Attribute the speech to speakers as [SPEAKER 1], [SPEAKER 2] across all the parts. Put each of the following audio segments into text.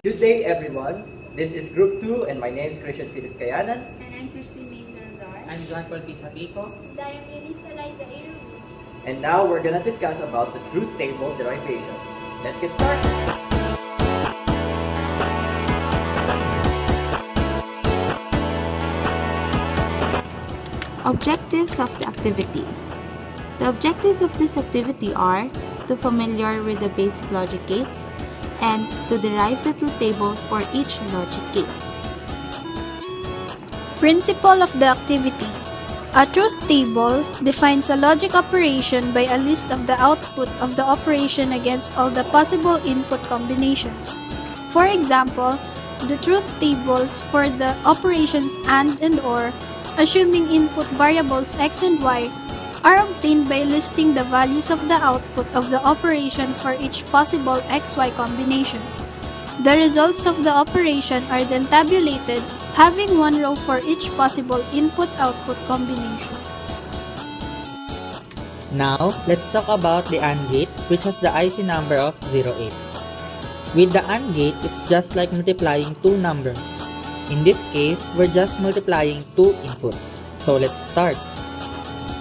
[SPEAKER 1] Good day, everyone. This is Group 2, and my name is Cayanan.
[SPEAKER 2] And I'm Christine Mae Salazar.
[SPEAKER 3] I'm Sapico.
[SPEAKER 2] And I am Eunice, Allyza, Mae R.
[SPEAKER 1] And now we're gonna discuss about the truth table derivation. Let's get started.
[SPEAKER 4] Objectives of the activity. The objectives of this activity are to familiar with the basic logic gates and to derive the truth table for each logic gates.
[SPEAKER 5] Principle of the activity. A truth table defines a logic operation by a list of the output of the operation against all the possible input combinations. For example, the truth tables for the operations AND and OR, assuming input variables x and y, are obtained by listing the values of the output of the operation for each possible xy combination. The results of the operation are then tabulated, having one row for each possible input-output combination.
[SPEAKER 3] Now, let's talk about the AND gate, which has the IC number of 08. With the AND gate, it's just like multiplying two numbers. In this case, we're just multiplying two inputs. So let's start.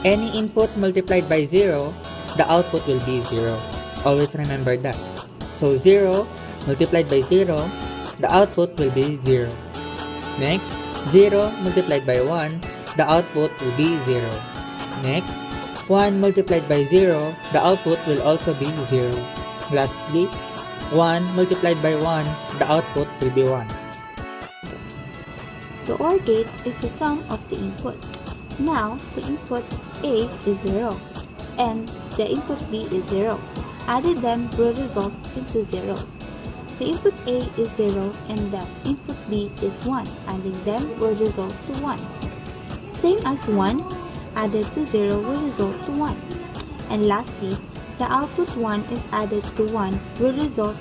[SPEAKER 3] Any input multiplied by 0, the output will be 0. Always remember that. So 0 multiplied by 0, the output will be 0. Next, 0 multiplied by 1, the output will be 0. Next, 1 multiplied by 0, the output will also be 0. Lastly, 1 multiplied by 1, the output will be 1.
[SPEAKER 4] The OR gate is the sum of the input. Now, the input A is 0 and the input B is 0. Added them will result into 0. The input A is 0 and the input B is 1. Adding them will result to 1. Same as 1 added to 0 will result to 1. And lastly, the output 1 is added to 1 will result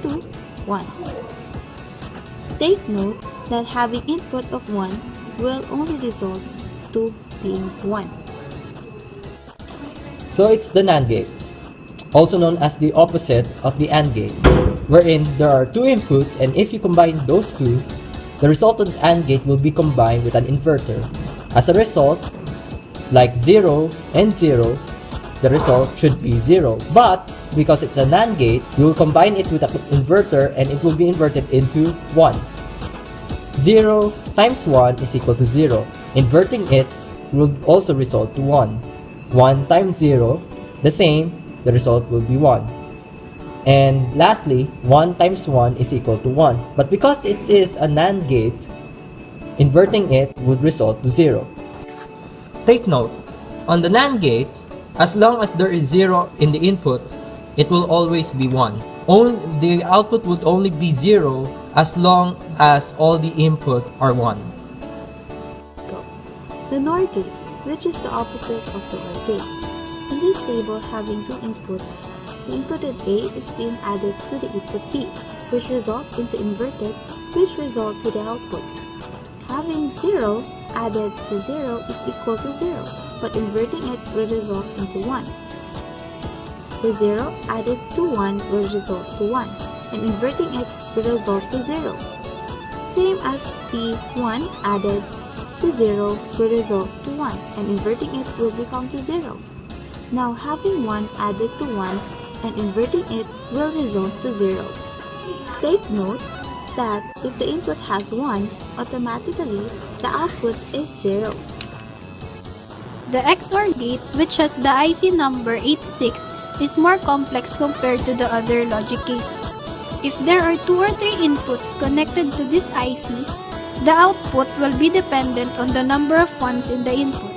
[SPEAKER 4] to 1. Take note that having input of 1 will only result to being 1.
[SPEAKER 1] So it's the NAND gate, also known as the opposite of the AND gate, wherein there are two inputs, and if you combine those two, the resultant AND gate will be combined with an inverter. As a result, like 0 and 0, the result should be 0. But because it's a NAND gate, you will combine it with an inverter and it will be inverted into 1. 0 times 1 is equal to 0. Inverting it will also result to 1. 1 times 0, the same, the result will be 1. And lastly, 1 times 1 is equal to 1. But because it is a NAND gate, inverting it would result to 0. Take note, on the NAND gate, as long as there is 0 in the input, it will always be 1. The output would only be 0 as long as all the inputs are 1.
[SPEAKER 4] The NOR gate, which is the opposite of the OR gate. In this table having two inputs, the inputted A is being added to the input B, which result into inverted, which result to the output. Having 0 added to 0 is equal to 0, but inverting it will result into 1. The 0 added to 1 will result to 1, and inverting it will result to 0. Same as the 1 added to 0 will result to 1, and inverting it will become to 0. Now having 1 added to 1 and inverting it will result to 0. Take note that if the input has 1, automatically the output is 0.
[SPEAKER 5] The XOR gate, which has the IC number 86, is more complex compared to the other logic gates. If there are 2 or 3 inputs connected to this IC, the output will be dependent on the number of 1s in the input.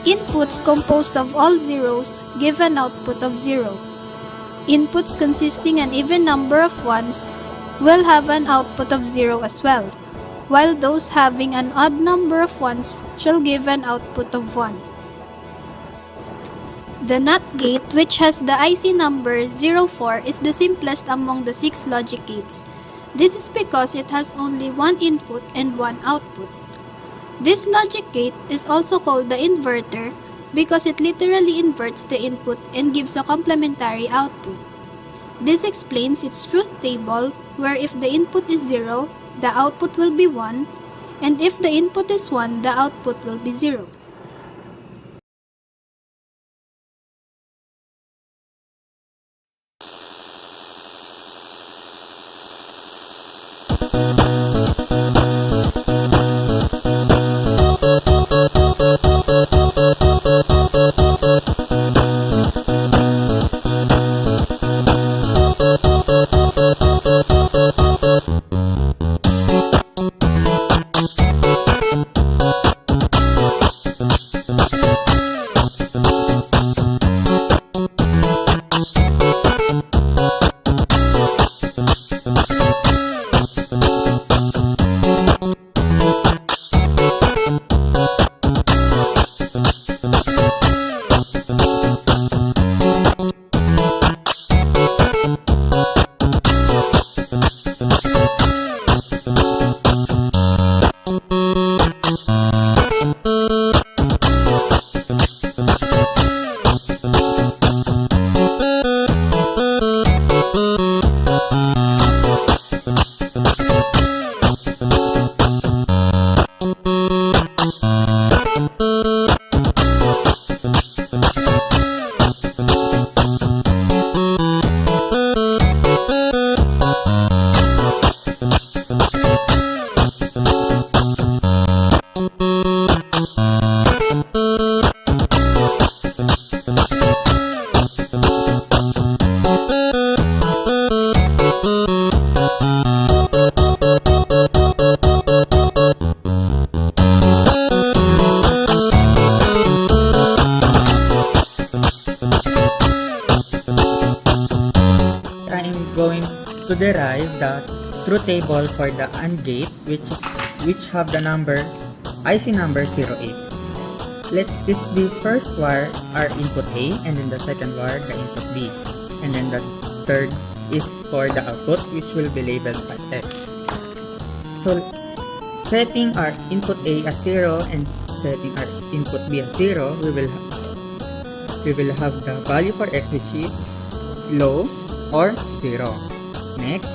[SPEAKER 5] Inputs composed of all zeros give an output of 0. Inputs consisting an even number of 1s will have an output of 0 as well, while those having an odd number of 1s shall give an output of 1. The NOT gate, which has the IC number 04, is the simplest among the 6 logic gates. This is because it has only one input and one output. This logic gate is also called the inverter because it literally inverts the input and gives a complementary output. This explains its truth table, where if the input is 0, the output will be 1, and if the input is 1, the output will be 0.
[SPEAKER 3] To derive the truth table for the AND gate which have the number IC number 08. Let this be first wire our input A, and then the second wire the input B, and then the third is for the output, which will be labeled as X. So setting our input A as 0 and setting our input B as 0, we will have the value for X, which is low or 0. Next,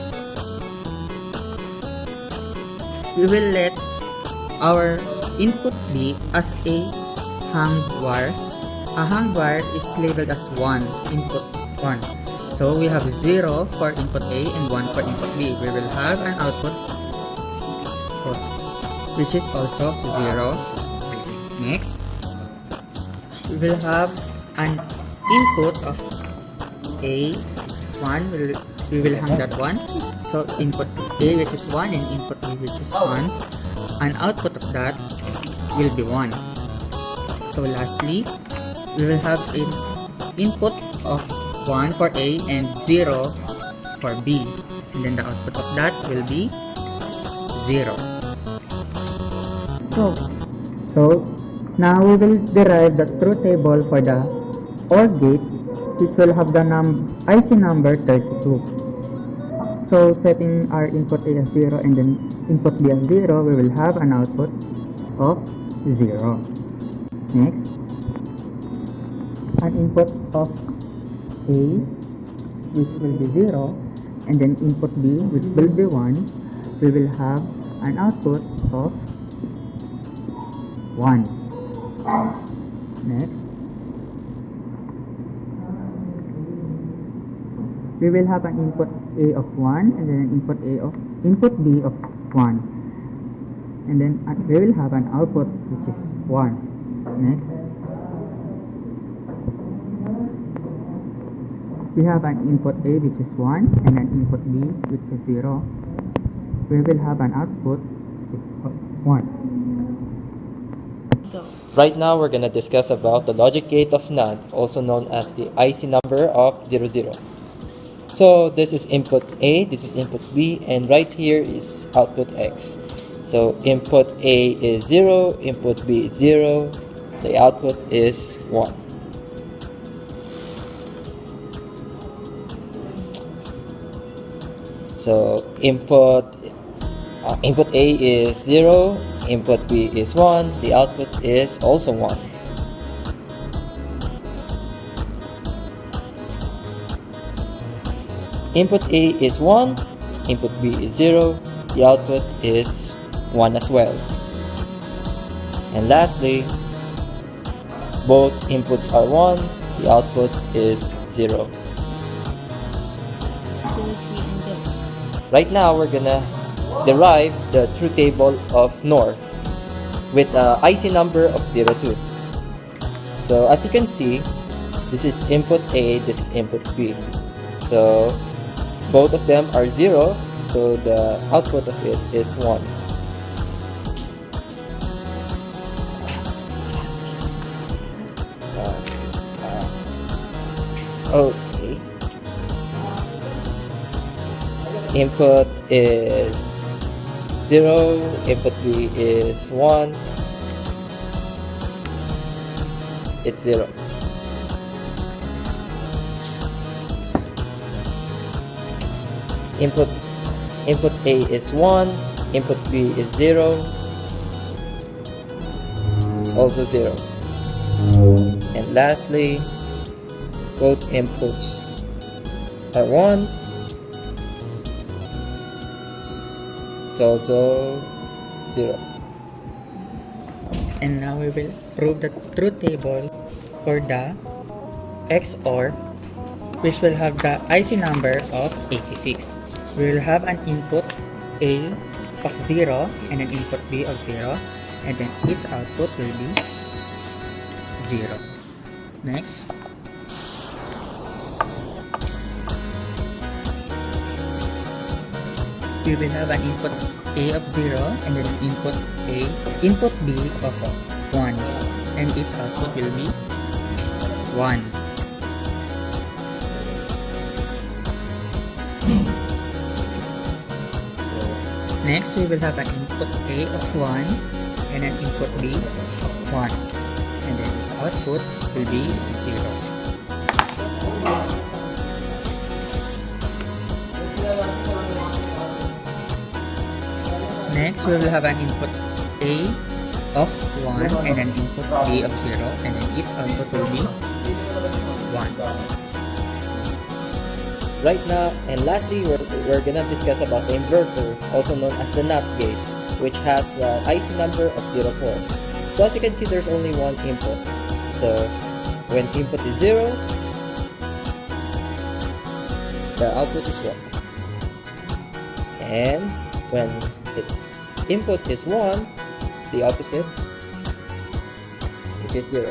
[SPEAKER 3] we will let our input be as a hanged wire. A hanged wire is labeled as 1, input 1. So we have 0 for input A and 1 for input B. We will have an output which is also 0. Next, we will have an input of A is 1. We will hang that 1. So input A, which is 1, and input B, which is 1. And output of that will be 1. So lastly, we will have an input of 1 for A and 0 for B. And then the output of that will be 0. So now we will derive the truth table for the OR gate, which will have the IC number 32. So setting our input A as 0 and then input B as 0, we will have an output of 0. Next, an input of A, which will be 0, and then input B, which will be 1, we will have an output of 1. Next, we will have an input A of 1 and then an input B of 1, and then we will have an output which is 1. Next, we have an input A which is 1 and an input B which is 0. We will have an output which is 1.
[SPEAKER 1] Right now, we're gonna discuss about the logic gate of NAND, also known as the IC number of 00. So this is input A, this is input B, and right here is output X. So input A is 0, input B is 0, the output is 1. So input A is 0, input B is 1, the output is also 1. input A is 1, input B is 0, the output is 1 as well. And lastly, both inputs are 1, the output is 0.
[SPEAKER 4] Symmetry index.
[SPEAKER 1] Right now, we're gonna derive the truth table of NOR with a IC number of 02. So as you can see, this is input A, this is input B. So both of them are 0, so the output of it is 1. Okay. Input is 0, input B is 1. It's 0. Input A is 1, input B is 0. It's also 0. And lastly, both inputs are 1. It's also 0.
[SPEAKER 3] And now we will prove the truth table for the XOR, which will have the IC number of 86. We will have an input A of 0 and an input B of 0, and then its output will be 0. Next, we will have an input A of 0 and then input B of 1, and its output will be 1. Next, we will have an input A of 1 and an input B of 1, and then its output will be 0. Next, we will have an input A of 1 and an input B of 0, and then its output will be 1.
[SPEAKER 1] Right now, and lastly, we're gonna discuss about the inverter, also known as the NOT gate, which has an IC number of 04. So as you can see, there's only one input. So when input is 0, the output is 1. And when its input is 1, the opposite, it is 0.